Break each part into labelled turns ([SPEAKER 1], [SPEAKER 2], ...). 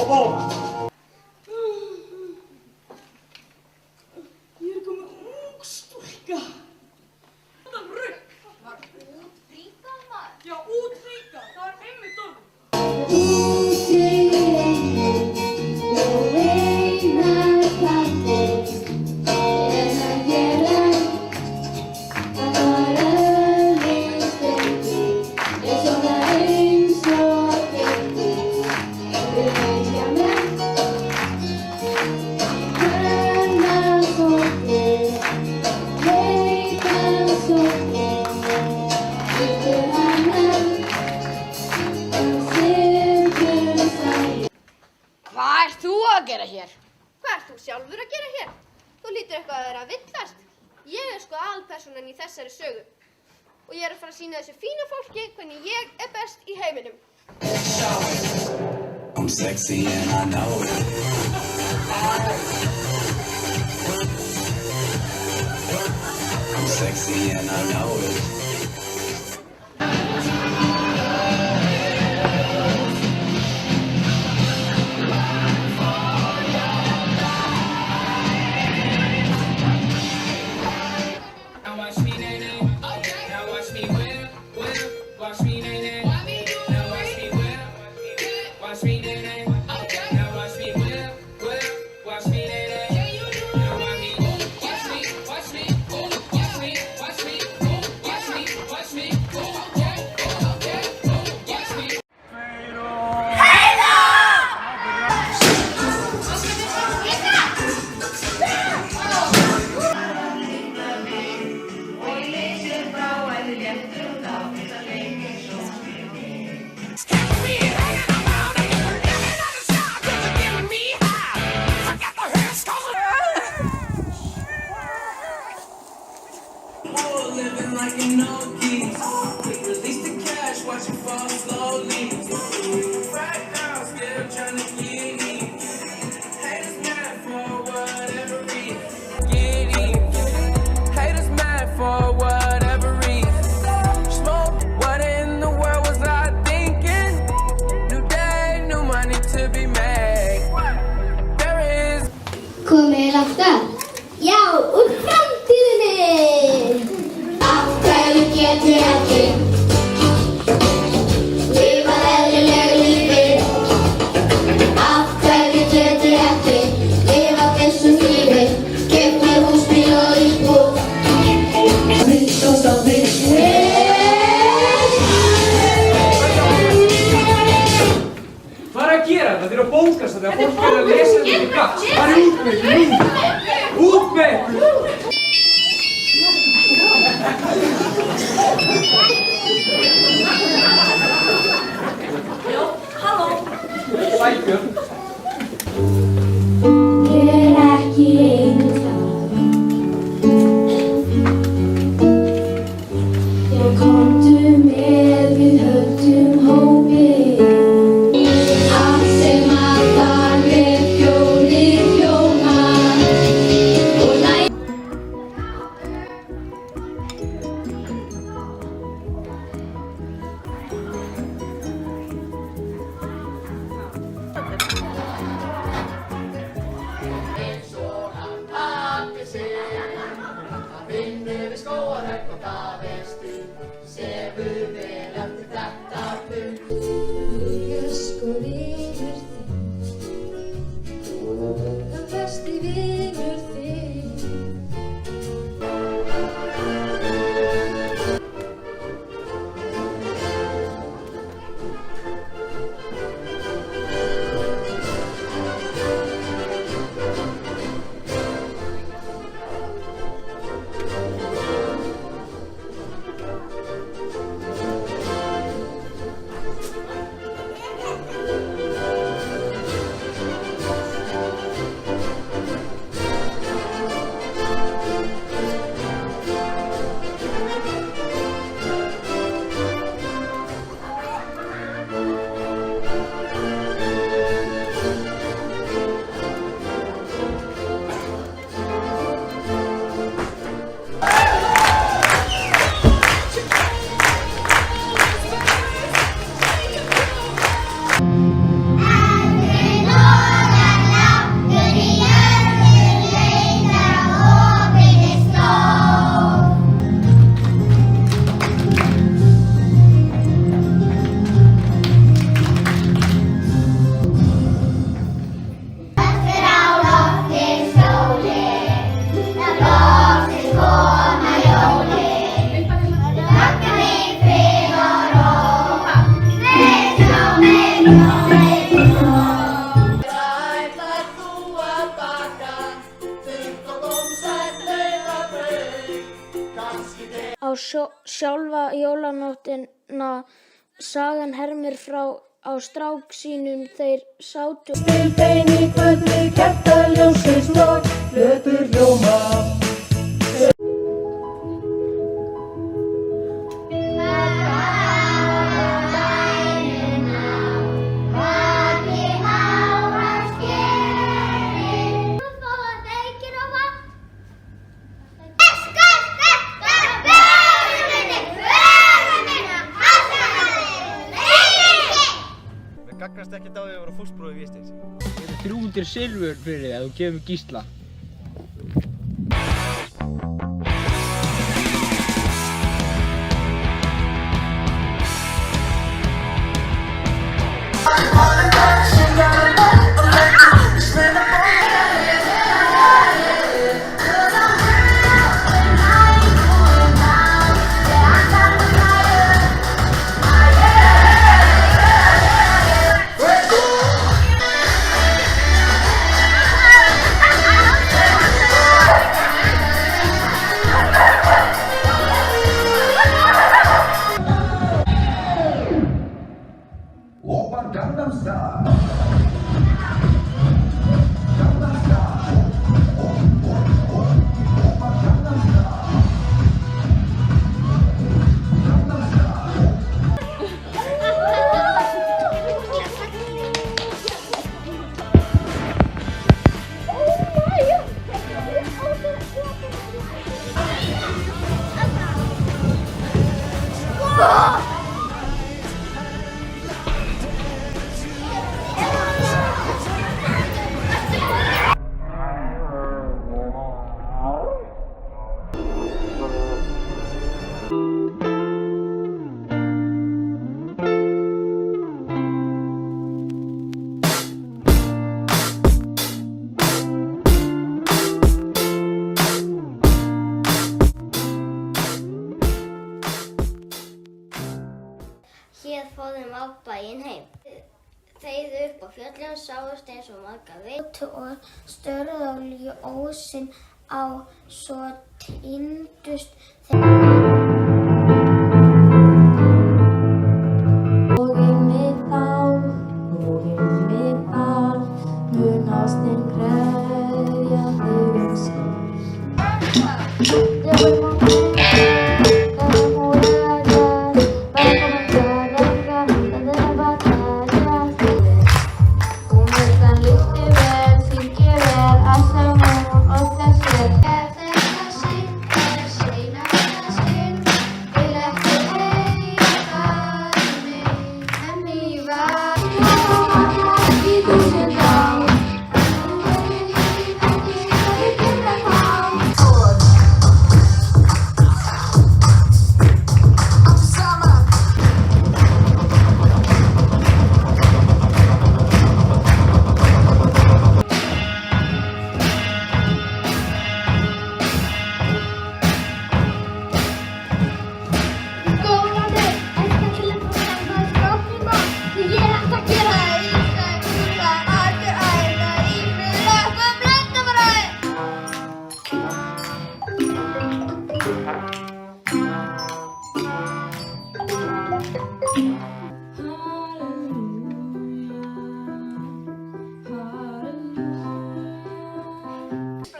[SPEAKER 1] Ég komin ung stúlka. Þetta rugg.
[SPEAKER 2] Var útríkað maður?
[SPEAKER 1] Já, útríkað. Það einmitt orðið.
[SPEAKER 3] Hvað ert þú að gera hér?
[SPEAKER 4] Hvað ert þú sjálfur að gera hér? Þú lítur eitthvað að vera að villast. Ég er sko aðalpersónan í þessari sögu. Og ég er að fara að sýna þessu fína fólki hvernig ég er best í heiminum.
[SPEAKER 5] I'm sexy and I know it. I'm sexy and I know it. Living like an old geese. Release the cash, watch it fall slowly. Right now, still trying to get in. Haters mad for whatever reason. Get in. Haters mad for whatever reason. Smoke, what in the world was I thinking? New day, new money to be made. There is.
[SPEAKER 6] Komið aftur? Já, úr framtíðinni! Af hverju getum við ekki lifað eðlilegu lífi? Af hverju getum við ekki lifað þessu lífi? Keypt mér hús, bíl og íbúð.
[SPEAKER 7] Hvað er að gera þetta? Þið eru að bókast þetta þegar fólk er að lesa þetta í gatt. Það er út með ykkur, út með ykkur!
[SPEAKER 1] Já, halló.
[SPEAKER 7] Sæbjörn.
[SPEAKER 6] Ég er ekki einstæð. Já, komdu með, við höldum hópinn. Allt sem að þarf er fjórir hljómar og læt. Sko vinur þinn, það besti vinur þinn.
[SPEAKER 8] sjálfa jólanóttina. Sagan hermir frá á strák sínum þeir sátu.
[SPEAKER 5] Stein í kvöldi, kertaljósins nótt, hlutur hljóma.
[SPEAKER 9] Gagnast ekkert á því að vera fóstbróðir Vésteins.
[SPEAKER 10] Ég er 300 silfur fyrir þig að þú gefur mig Gísla.
[SPEAKER 6] Hér fórum á bæinn heim. Þeir upp á fjöllum sáust eins og margar veitu og störðu á ljósin á svo týndust þeir. Og einmitt þá, mun ástin krefja þig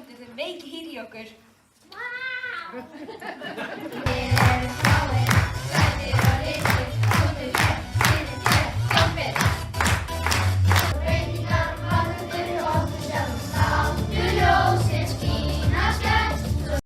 [SPEAKER 1] Þið veikir hér í okkur.